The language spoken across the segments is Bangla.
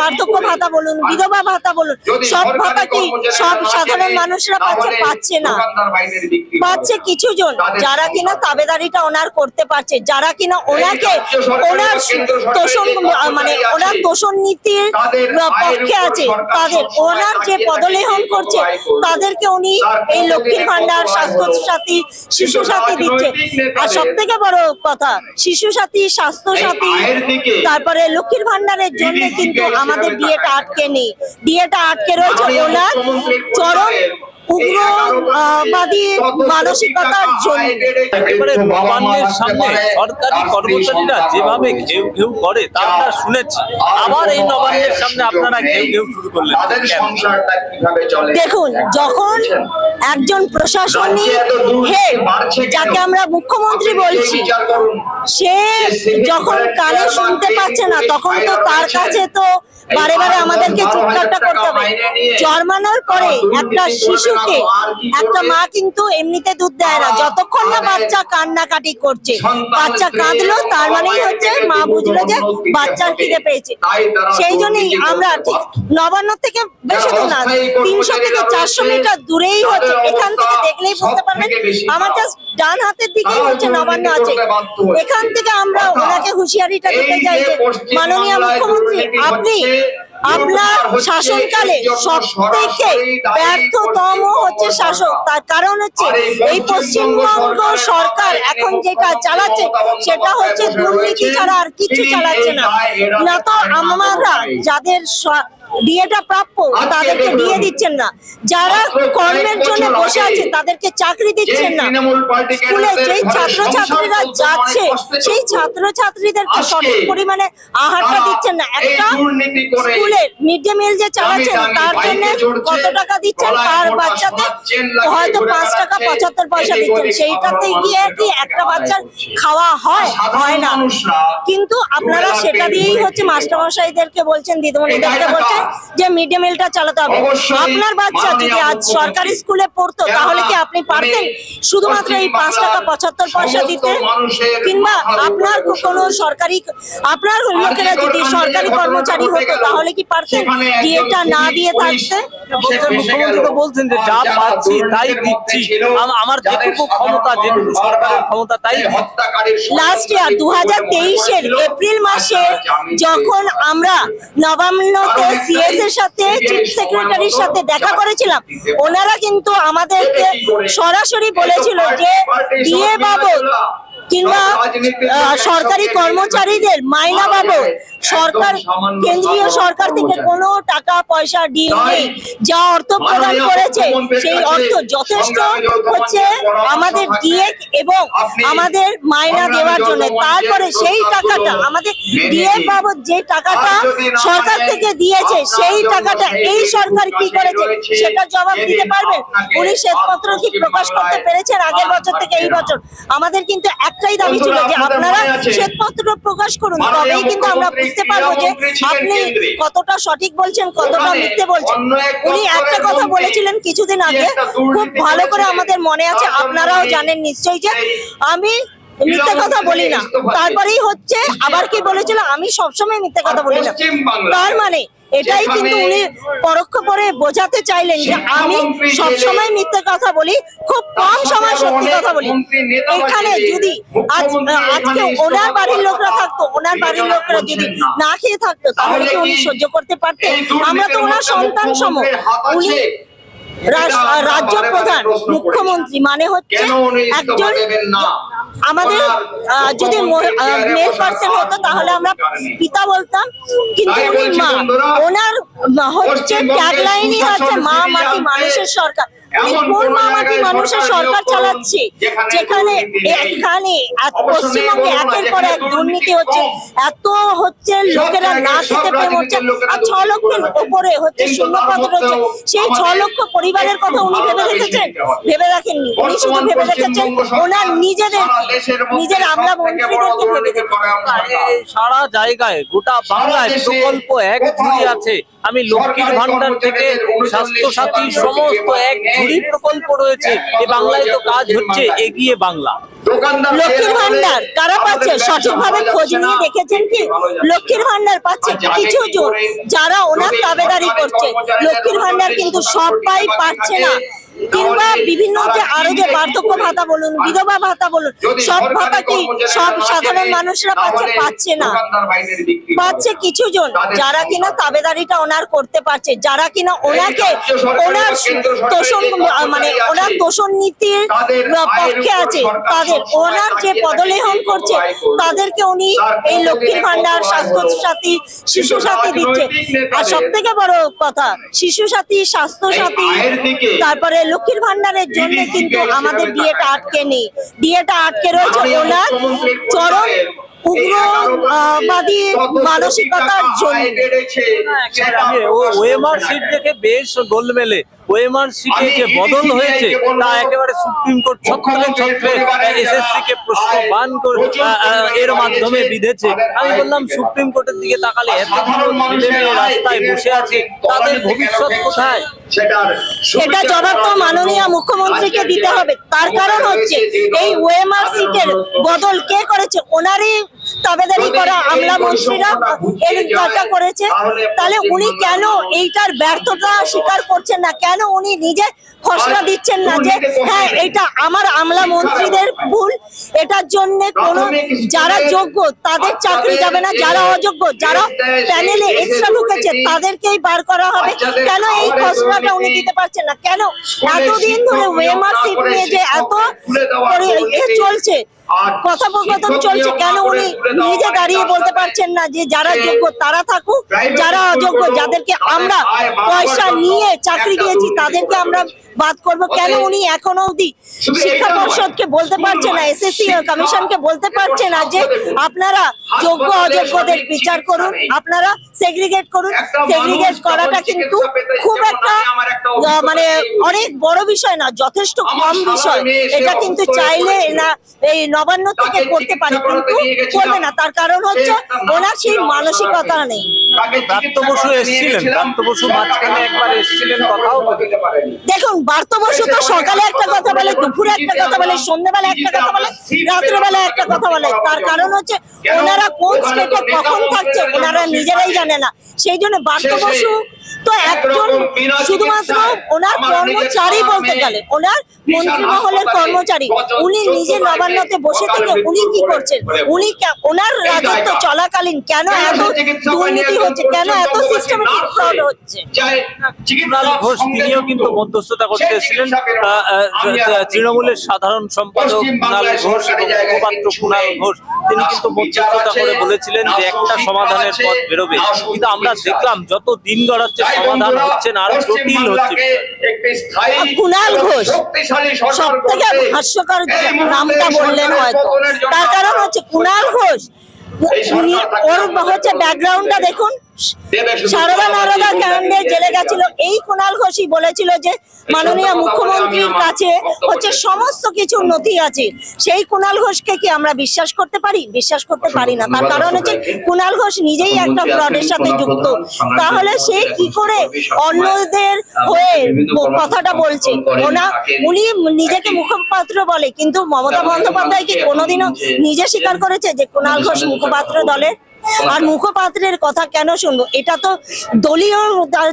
বার্ধক্য ভাতা বলুন, বিধবা ভাতা বলুন, সব ভাতা কি সব সাধারণ মানুষরা পাচ্ছে? পাচ্ছে না, পাচ্ছে কিছু জন যারা কিনা তাবেদারিটা ওনার করতে পারছে, যারা কিনা ওনাকে ওনার তোষণ মানে ওনার তোষণ নীতির পক্ষে আছে, তাদের ওনার যে পদলেহন করছে তাদেরকে উনি এই লক্ষ্মীর ভান্ডার, স্বাস্থ্য সাথী, শিশু সাথী দিচ্ছে। আর সব থেকে বড় কথা, শিশু সাথী, স্বাস্থ্য সাথী, তারপরে লক্ষ্মীর ভান্ডারের জন্য কিন্তু আমাদের ডিএটা আটকে নেই, ডিএটা আটকে রয়েছে ওনার চরম উগ্রবাদী মানসিকতার জন্য। একেবারে নবান্নের সামনে সরকারি কর্মচারীরা যেভাবে ঘেউ ঘেউ করে তা আমরা শুনেছি, আবার এই নবান্নের সামনে আপনারা ঘেউ ঘেউ শুরু করলেন। দেখুন, যখন একজন প্রশাসনিক হেড, যাকে আমরা মুখ্যমন্ত্রী বলছি, সে যখন কানে শুনতে পাচ্ছে না, তখন তো তার কাছে তো বারে বারে আমাদেরকে চিৎকারটা করতে হবে। জন্মানোর পরে একটা শিশুকে একটা মা কিন্তু এমনিতে দুধ দেয় না, যতক্ষণ না বাচ্চা কান্নাকাটি করছে। বাচ্চা কাঁদলো তার মানেই হচ্ছে মা বুঝলো যে বাচ্চার খিদে পেয়েছে। সেই জন্যই আমরা ঠিক নবান্ন থেকে বেশি দূর না, 300 থেকে 400 মিটার দূরেই হচ্ছে, এখান থেকে দেখলেই বুঝতে পারবেন আমার জাস্ট ডান হাতের দিকেই হচ্ছে নবান্ন আছে। এখান থেকে আমরা ওনাকে হুঁশিয়ারিটা দিতে চাই যে মাননীয় মুখ্যমন্ত্রী, আপনি আপনার শাসনকালে সব থেকে ব্যর্থতম হচ্ছে শাসক। তার কারণ হচ্ছে এই পশ্চিমবঙ্গ সরকার এখন যেটা চালাচ্ছে সেটা হচ্ছে দুর্নীতি ছাড়া আর কিছু চালাচ্ছে না। না তো আমরা যাদের ডিএটা প্রাপ্য তাদেরকে দিয়ে দিচ্ছেন না, যারা কর্মের জন্য বসে আছে তাদেরকে চাকরি দিচ্ছেন না, স্কুলে যেই ছাত্রছাত্রীরা যাচ্ছে সেই ছাত্রছাত্রীদেরকে সঠিক পরিমাণে আহারটা দিচ্ছেন না। একটা স্কুলে মিড ডে মিল যে চালাচ্ছেন তার জন্য কত টাকা দিচ্ছেন, তার বাচ্চাতে হয়তো 5 টাকা 75 পয়সা দিচ্ছেন, সেইটাতে গিয়ে কি একটা বাচ্চার খাওয়া হয়? হয় না। কিন্তু আপনারা সেটা দিয়েই হচ্ছে মাস্টারমশাইদেরকে বলছেন, দিদিমণিদেরকে বলছেন যে মিড ডে মিলটা চালাতে হবে। আপনার বাচ্চা যদি আজ সরকারি স্কুলে পড়তো তাহলে কি আপনি পারতেন শুধুমাত্র এই 5 টাকা 75 পয়সা দিতে? কিংবা আপনার কোনো সরকারি, আপনার লোকেরা যদি সরকারি কর্মচারী হতো তাহলে কি পারতেন ডিএটা না দিয়ে থাকতে? মুখ্যমন্ত্রী তো বলছেন যে যা পাচ্ছি তাই দিচ্ছি, আমার যেটুকু ক্ষমতা, যেটুকু সরকারের ক্ষমতা তাই। লাস্ট ইয়ার 2023-এর এপ্রিল মাসে যখন আমরা নবান্নতে সিএস এর সাথে চিফ সেক্রেটারির সাথে দেখা করেছিলাম, ওনারা কিন্তু আমাদেরকে সরাসরি বলেছিল যে ডিএ বাবদ কিংবা সরকারি কর্মচারীদের মাইনা বাবদ সরকার, কেন্দ্রীয় সরকার থেকে কোনো টাকা পয়সা ডিএ নেই। যা অর্থ প্রদান করেছে সেই অর্থ যথেষ্ট হচ্ছে আমাদের ডিএ এবং আমাদের মাইনা দেওয়ার জন্য। তারপরে সেই টাকাটা আমাদের ডিএ বাবদ যে টাকাটা সরকার থেকে দিয়েছে সেই টাকাটা এই সরকার কি করেছে সেটা জবাব দিতে পারবেন? উনি শ্বেতপত্র কি প্রকাশ করতে পেরেছেন আগের বছর থেকে এই বছর? আমাদের কিন্তু একটাই দাবি ছিল যে আপনারা শ্বেতপত্র প্রকাশ করুন, তবেই কিন্তু আমরা বুঝতে পারবো যে আপনি কতটা সঠিক বলছেন, কতটা মিথ্যে বলছেন। উনি একটা কথা বলেছিলেন কিছুদিন আগে, খুব ভালো করে আমাদের মনে আছে, আপনারাও জানেন নিশ্চয়ই, যে আমি মিথ্যে কথা বলি না। তারপরেই হচ্ছে আবার কি বলেছিল, আমি সবসময় মিথ্যে কথা বলি না। তার মানে এটাই কিন্তু উনি পরোক্ষ করে বোঝাতে চাইলেন যে আমি সবসময় মিথ্যে কথা বলি, খুব কম সময় সত্যি কথা বলি। এখানে যদি আজকে ওনার বাড়ির লোকরা থাকতো, ওনার বাড়ির লোকরা যদি না খেয়ে থাকতো তাহলে কি উনি সহ্য করতে পারতেন? আমরা তো ওনার সন্তান সম। উনি রাজ্য প্রধান, মুখ্যমন্ত্রী মানে হচ্ছে একজন, আমাদের যদি মেল পার্সন হতো তাহলে আমরা পিতা বলতাম, কিন্তু উনি মা। ওনার হচ্ছে ট্যাগলাইনই হচ্ছে মা মাটি মানুষের সরকার। কোন মা মাটি মানুষের সরকার চালাচ্ছে যেখানে এখানে পশ্চিমবঙ্গে একের পর এক দুর্নীতি হচ্ছে, এত হচ্ছে লোকেরা না খেতে পেয়ে মরছে, আর 6 লক্ষের উপরে হচ্ছে শূন্যপদ রয়েছে। সেই 6 লক্ষ পরিবারের কথা উনি ভেবে রেখেছেন? ভেবে রাখেননি। উনি শুধু ভেবে রেখেছেন ওনার নিজের আমলা মন্ত্রীদেরকে ভেবে রেখেছেন। সারা জায়গায় গোটা বাংলায় প্রকল্প এক ঝুড়ি আছে। আমি লক্ষ্মীর ভান্ডার থেকে স্বাস্থ্য সাথী সমস্ত এক ঝুড়ি প্রকল্প রয়েছে, এই বাংলায় তো কাজ হচ্ছে, এগিয়ে বাংলা। লক্ষ্মীর ভান্ডার কারা পাচ্ছে সঠিকভাবে খোঁজ নিয়ে দেখেছেন কি? লক্ষ্মীর ভান্ডার পাচ্ছে কিছু জন যারা ওনার তাবেদারি করছে। লক্ষ্মীর ভান্ডার কিন্তু সবাই পাচ্ছে না, কিংবা বিভিন্ন যে আরো যে বার্ধক্য ভাতা বলুন, বিধবা ভাতা বলুন, সব ভাতা কি সব সাধারণ মানুষরা পাচ্ছে না। পাচ্ছে কিছু জন যারা কিনা তাবেদারিটা ওনার করতে পারছে, যারা কিনা ওনাকে ওনার তোষণ মানে ওনার তোষণ নীতির পক্ষে আছে, তাদের ওনার যে পদলেহন করছে তাদেরকে উনি এই লক্ষ্মীর ভান্ডার, স্বাস্থ্য সাথী, শিশু সাথী দিচ্ছে। আর সব থেকে বড় কথা, শিশু সাথী, স্বাস্থ্য সাথী, তারপরে লক্ষ্মীর ভান্ডারের জন্য কিন্তু আমাদের ডিএটা আটকে নেই। ডিএটা আটকে রয়েছে ওনার চরম উগ্রবাদী মানসিকতার জন্য। ওএমআর সিট দেখে বেশ গোলমেলে, ওএমআর সিটে যে বদল হয়েছে তা একেবারে সুপ্রিম কোর্ট ছত্রে এসএসসি কে প্রশ্নবান এর মাধ্যমে বিধেছে। আমি বললাম সুপ্রিম কোর্টের দিকে তাকালে এতগুলো ছেলেমেয়ে রাস্তায় বসে আছে, তাদের ভবিষ্যৎ কোথায়? এটা জবাব তো মাননীয় মুখ্যমন্ত্রীকে দিতে হবে। তার কারণ হচ্ছে এই ওএমআর সিটের বদল কে করেছে? ওনারই তাবেদারি করা আমলা মন্ত্রীরা এর কাটা করেছে। তাহলে উনি কেন এইটার ব্যর্থতা স্বীকার করছেন না? কেন উনি নিজে খসড়া দিচ্ছেন না যে হ্যাঁ এটা আমার আমলা মন্ত্রীদের ভুল, এটার জন্য কোন যারা যোগ্য তাদের চাকরি যাবে না, যারা অযোগ্য, যারা প্যানেলে এক্সট্রা ঢুকেছে তাদেরকেই বার করা হবে? কেন এই খসড়াটা উনি দিতে পারছেন না? কেন এতদিন ধরে ওএমআর সিট নিয়ে যে এত চলছে, কথোপকথন চলছে, কেন উনি নিজে দাঁড়িয়ে বলতে পারছেন না যে যারা যোগ্য তারা থাকুক, যারা অযোগ্য যাদেরকে আমরা পয়সা নিয়ে চাকরি দিয়েছি তাদেরকে আমরা বাদ করব? কেন উনি এখনো অবধি শিক্ষা পর্ষদকে বলতে পারছে না, এসএসসি কমিশনকে বলতে পারছে না যে আপনারা যোগ্য অযোগ্যদের বিচার করুন, আপনারা সেগ্রিগেট করুন? সেগ্রিগেট করাটা কিন্তু খুব একটা মানে অনেক বড় বিষয় না, যথেষ্ট কম বিষয়। এটা কিন্তু চাইলে না এই নবান্ন থেকে করতে পারে, কিন্তু করবে না। তার কারণ হচ্ছে ওনার সেই মানসিকতা নেই। ব্রাত্য বসু এসেছিলেন, ব্রাত্য বসু মাঝখানে একবার এসেছিলেন, কথাও বলতে পারেন। দেখুন, ব্রাত্য বসু তো সকালে একটা কথা বলে, দুপুরে একটা কথা বলে, সন্ধ্যাবেলা একটা কথা বলে, রাত্রেবেলা একটা কথা বলে। তার কারণ হচ্ছে ওনারা কোন স্টেটে কখন থাকছে ওনারা নিজেরাই জানে না। সেই জন্য ব্রাত্য বসু তো একজন শুধুমাত্র ওনার কর্মচারী বলতে গেলে, ওনার মন্ত্রীমহলের কর্মচারী। উনি নিজে নবান্নতে বসে থেকে উনি কি করছেন? উনি ওনার রাজত্ব চলাকালীন কেন এত দুর্নীতি হচ্ছে, কেন এত সিস্টেমেটিক ফ্রড হচ্ছে? কুণাল ঘোষ তিনিও কিন্তু মধ্যস্থতা করতে এসেছিলেন। তৃণমূলের সাধারণ সম্পাদক কুণাল ঘোষ এবং মুখপাত্র কুণাল ঘোষ তিনি কিন্তু মধ্যস্থতা করে বলেছিলেন যে একটা সমাধানের পথ বেরোবে। কিন্তু আমরা দেখলাম যত দিন গড়াচ্ছে সমাধান হচ্ছে না, আরো জটিল হচ্ছে। কুণাল ঘোষ সব থেকে হাস্যকর নামটা বললেন হয়তো, তার কারণ হচ্ছে কুণাল ঘোষ ওর হচ্ছে ব্যাকগ্রাউন্ডটা দেখুন। সারদা নারদা কাণ্ডে জেলে গেছিল এই কুণাল ঘোষই বলেছিল যে মাননীয় মুখ্যমন্ত্রীর কাছে হচ্ছে সমস্ত কিছু নথি আছে। সেই কুণাল ঘোষকে কি আমরা বিশ্বাস করতে পারি? বিশ্বাস করতে পারি না। তার কারণ হচ্ছে কুণাল ঘোষ নিজেই একটা ফ্রডের সাথে যুক্ত। তাহলে সে কি করে অন্যদের হয়ে কথাটা বলছে? উনি নিজেকে মুখপাত্র বলে, কিন্তু মমতা বন্দ্যোপাধ্যায় কি কোনোদিনও নিজে স্বীকার করেছে যে কুণাল ঘোষ মুখপাত্র দলের? আর মুখপাত্রের কথা কেন শুনবো? এটা তো দলীয়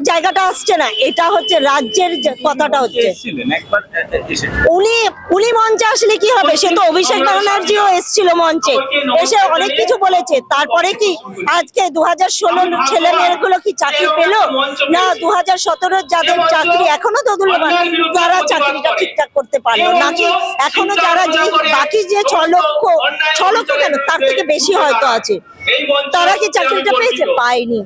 জায়গাটা আসছে না, এটা হচ্ছে রাজ্যের কথাটা হচ্ছে। উনি মঞ্চে আসলে কি হবে? সে তো অভিষেক ব্যানার্জিও এসেছিল মঞ্চে, এসে অনেক কিছু বলেছে। তারপরে কি আজকে 2016 ছেলে মেয়েগুলো কি চাকরি পেল না? 2017 যাদের চাকরি এখনো দোদুল্যমান, তারা চাকরিটা ঠিকঠাক করতে পারলো নাকি? এখনো যারা যে বাকি যে 6 লক্ষ কেন তার থেকে বেশি হয়তো আছে, তারা কি চাকরিটা পেয়েছে? পায়নি।